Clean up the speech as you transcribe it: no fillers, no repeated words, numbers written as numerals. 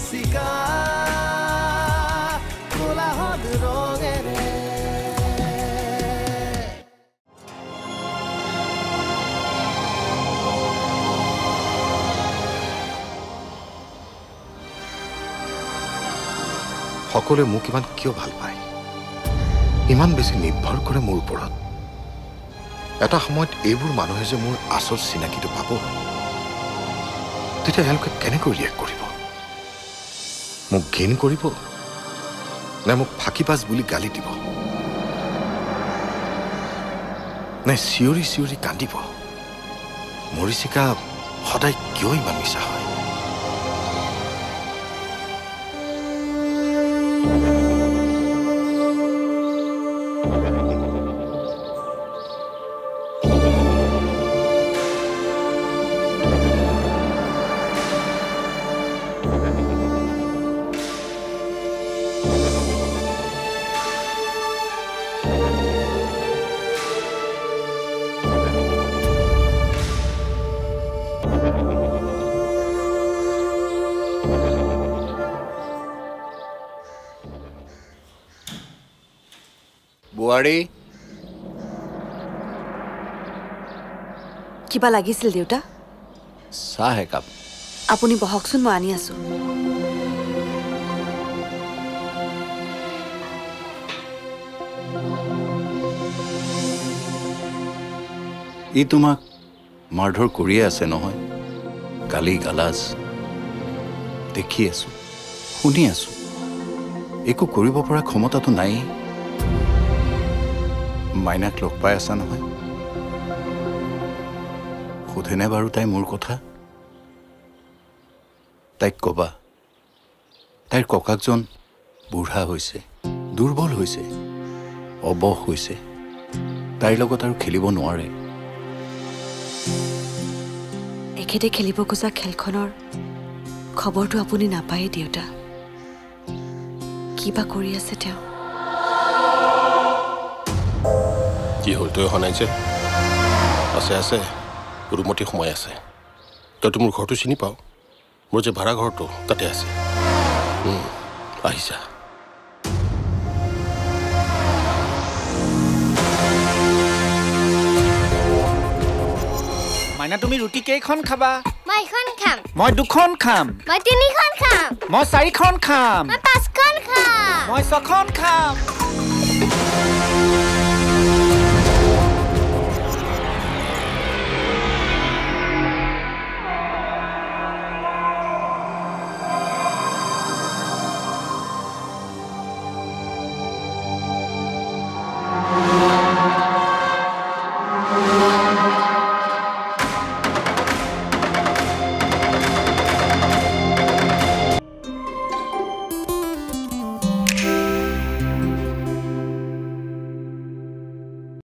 মৰিচিকা কোলাহল ৰঙেৰে সকলোৱে মোক ইমান কিয় ভাল পায় ইমান বেছি নিৰ্ভৰ কৰে মোৰ ওপৰত এটা সময়ত এইবোৰ মানুহে যে মোৰ আচল চিনাকিটো পাব তেতিয়া এওঁলোকে কেনেকৈ ৰিয়েক্ট কৰিব মোক ঘিণ কৰিব নে মোক ফাঁকিবাজ বুলি গালি দিব নে চিঞৰি চিঞৰি কান্দিব মৰিচিকা সদায় কিয় ইমান মিছা হয় বুৱাৰী কিবা লাগিছিল দেউতা চাহ একাপ আপুনি বহকচোন মই আনি আছো ই তোমাক মাৰধৰ কৰিয়ে আছে নহয় গালি গালাজ দেখি আছো শুনি আছো একো কৰিব পৰা ক্ষমতাটো নাই মাইনাক লগ পাই আছা নহয় সোধেনে বাৰু তাই মোৰ কথা তাইক কবা তাইৰ ককাকজন বুঢ়া হৈছে দুৰ্বল হৈছে অবস হৈছে তাইৰ লগত আৰু খেলিব নোৱাৰে এখেতে খেলিব খোজা খেলখনৰ খবৰটো আপুনি নাপায়ে দেউতা কিবা কৰি আছে তেওঁ কি হ'ল তই অহা নাই যে আছে আছে ৰুমতে সোমাই আছে তইতো মোৰ ঘৰটো চিনি পাওঁ মোৰ যে ভাড়া ঘৰটো তাতে আছে আহিছা মাইনা তুমি ৰুটি কেইখন খাবা মই এখন খাম মই দুখন খাম মই তিনিখন খাম মই চাৰিখন খাম মই পাঁচখন খাম মই ছখন খাম